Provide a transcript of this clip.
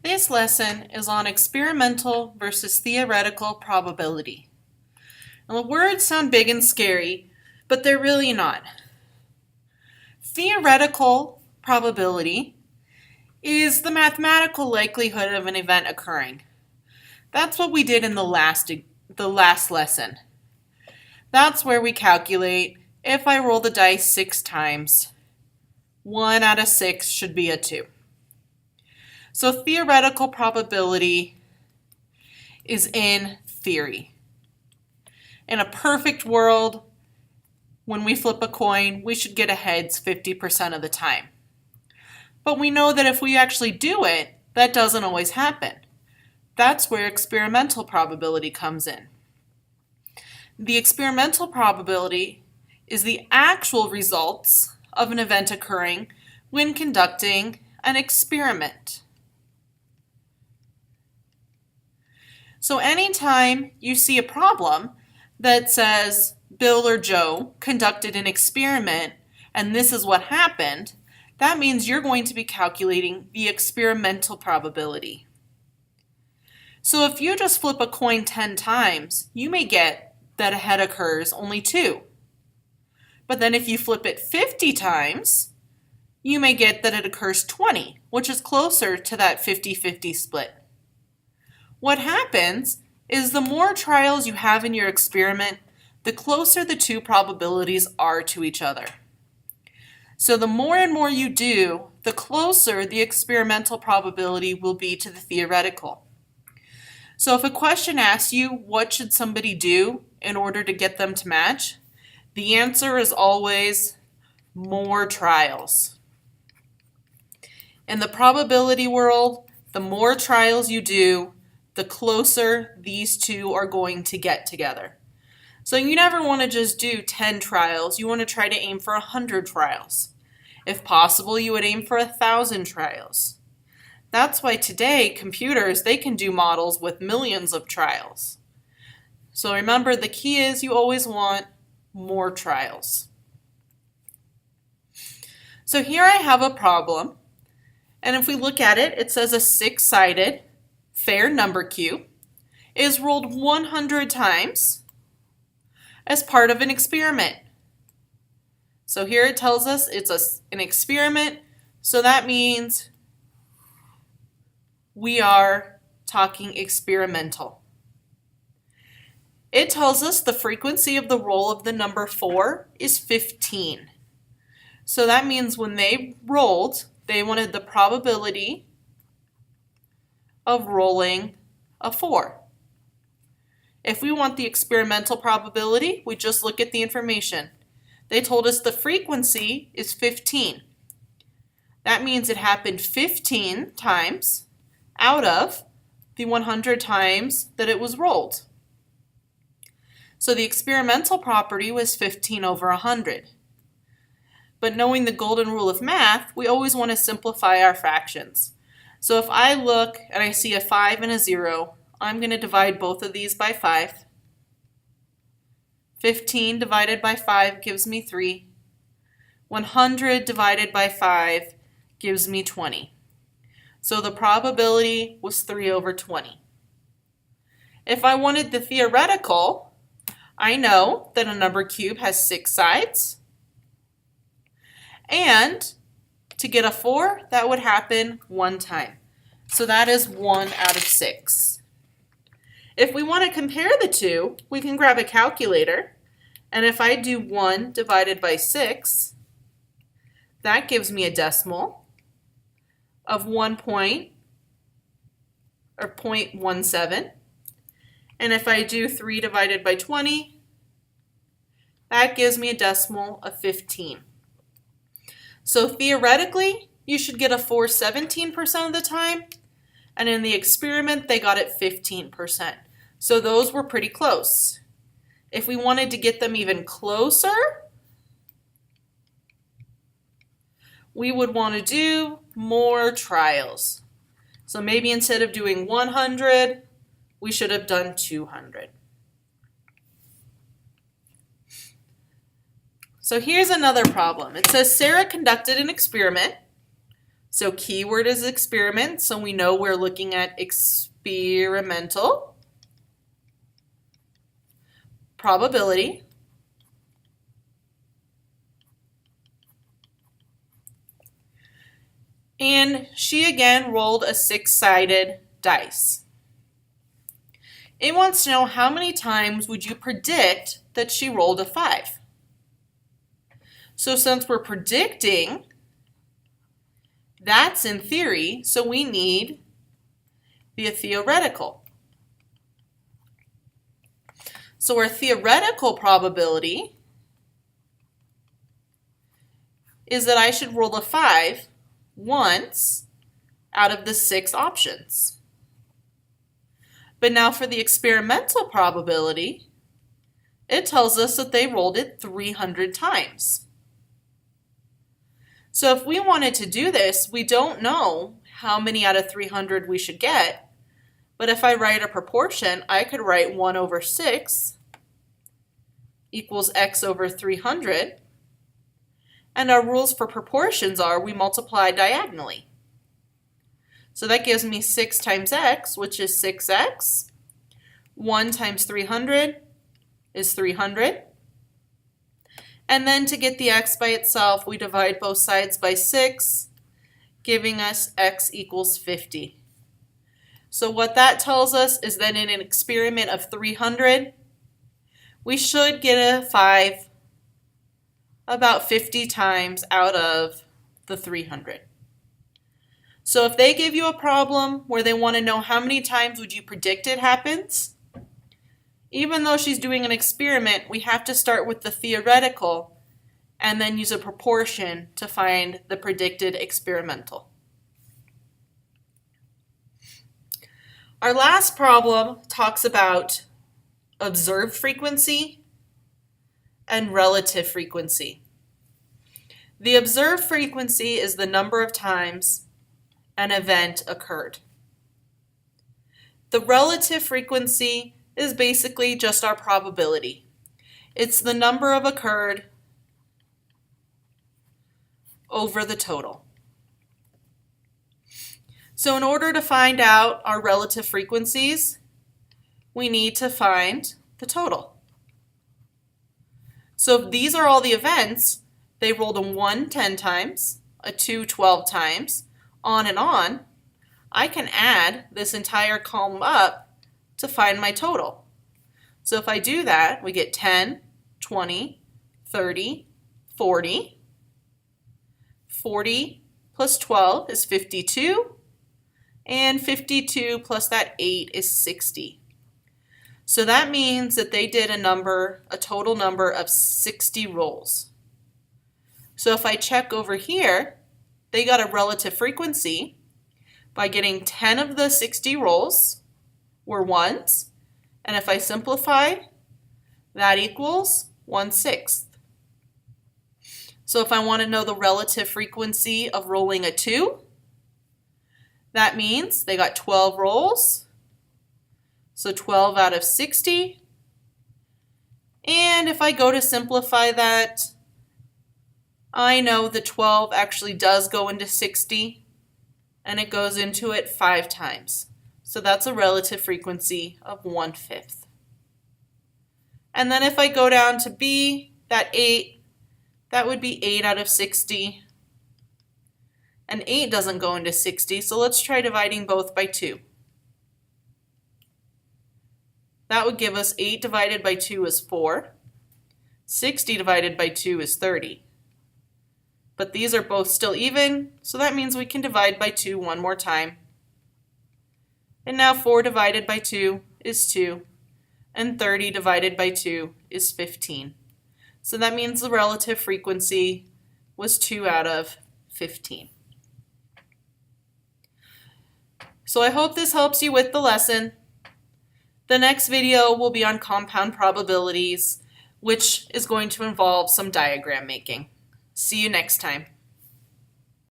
This lesson is on experimental versus theoretical probability. Now, the words sound big and scary, but they're really not. Theoretical probability is the mathematical likelihood of an event occurring. That's what we did in the last lesson. That's where we calculate if I roll the dice 6 times, 1 out of 6 should be a 2. So theoretical probability is in theory. In a perfect world, when we flip a coin, we should get a heads 50% of the time. But we know that if we actually do it, that doesn't always happen. That's where experimental probability comes in. The experimental probability is the actual results of an event occurring when conducting an experiment. So anytime you see a problem that says Bill or Joe conducted an experiment and this is what happened, that means you're going to be calculating the experimental probability. So if you just flip a coin 10 times, you may get that a head occurs only 2. But then if you flip it 50 times, you may get that it occurs 20, which is closer to that 50-50 split. What happens is the more trials you have in your experiment, the closer the two probabilities are to each other. So the more and more you do, the closer the experimental probability will be to the theoretical. So if a question asks you what should somebody do in order to get them to match, the answer is always more trials. In the probability world, the more trials you do, the closer these two are going to get together. So you never want to just do 10 trials. You want to try to aim for 100 trials. If possible, you would aim for 1,000 trials. That's why today, computers, they can do models with millions of trials. So remember, the key is you always want more trials. So here I have a problem. And if we look at it, it says a 6-sided fair number cube is rolled 100 times as part of an experiment. So here it tells us it's an experiment, so that means we are talking experimental. It tells us the frequency of the roll of the number 4 is 15. So that means when they rolled, they wanted the probability of rolling a 4. If we want the experimental probability, we just look at the information. They told us the frequency is 15. That means it happened 15 times out of the 100 times that it was rolled. So the experimental property was 15 over 100. But knowing the golden rule of math, we always want to simplify our fractions. So if I look and I see a 5 and a 0, I'm going to divide both of these by 5. 15 divided by 5 gives me 3. 100 divided by 5 gives me 20. So the probability was 3 over 20. If I wanted the theoretical, I know that a number cube has 6 sides. And to get a 4, that would happen 1 time. So that is 1 out of 6. If we want to compare the two, we can grab a calculator. And if I do 1 divided by 6, that gives me a decimal of 0.17. And if I do 3 divided by 20, that gives me a decimal of 15. So theoretically, you should get a 4 17% of the time, and in the experiment, they got it 15%. So those were pretty close. If we wanted to get them even closer, we would want to do more trials. So maybe instead of doing 100, we should have done 200. So here's another problem. It says Sarah conducted an experiment So keyword is experiment, so we know we're looking at experimental probability. And she again rolled a 6-sided dice. It wants to know how many times would you predict that she rolled a 5. So since we're predicting, that's in theory, so we need the theoretical. So our theoretical probability is that I should roll a 5 once out of the 6 options. But now for the experimental probability, it tells us that they rolled it 300 times. So if we wanted to do this, we don't know how many out of 300 we should get, but if I write a proportion, I could write 1 over 6 equals x over 300, and our rules for proportions are we multiply diagonally. So that gives me 6 times x, which is 6x. 1 times 300 is 300. And then to get the x by itself, we divide both sides by 6, giving us x equals 50. So what that tells us is that in an experiment of 300, we should get a 5 about 50 times out of the 300. So if they give you a problem where they want to know how many times would you predict it happens, even though she's doing an experiment, we have to start with the theoretical and then use a proportion to find the predicted experimental. Our last problem talks about observed frequency and relative frequency. The observed frequency is the number of times an event occurred. The relative frequency is basically just our probability. It's the number of occurred over the total. So in order to find out our relative frequencies, we need to find the total. So if these are all the events, they rolled a 1 10 times, a 2 12 times, on and on, I can add this entire column up to find my total. So if I do that, we get 10, 20, 30, 40. 40 plus 12 is 52, and 52 plus that 8 is 60. So that means that they did a total number of 60 rolls. So if I check over here, they got a relative frequency by getting 10 of the 60 rolls were ones, and if I simplify, that equals 1/6. So if I want to know the relative frequency of rolling a 2, that means they got 12 rolls, so 12 out of 60. And if I go to simplify that, I know the 12 actually does go into 60, and it goes into it 5 times. So that's a relative frequency of 1/5. And then if I go down to B, that 8, that would be 8 out of 60. And 8 doesn't go into 60, so let's try dividing both by 2. That would give us 8 divided by 2 is 4. 60 divided by 2 is 30. But these are both still even, so that means we can divide by 2 one more time. And now 4 divided by 2 is 2, and 30 divided by 2 is 15. So that means the relative frequency was 2 out of 15. So I hope this helps you with the lesson. The next video will be on compound probabilities, which is going to involve some diagram making. See you next time.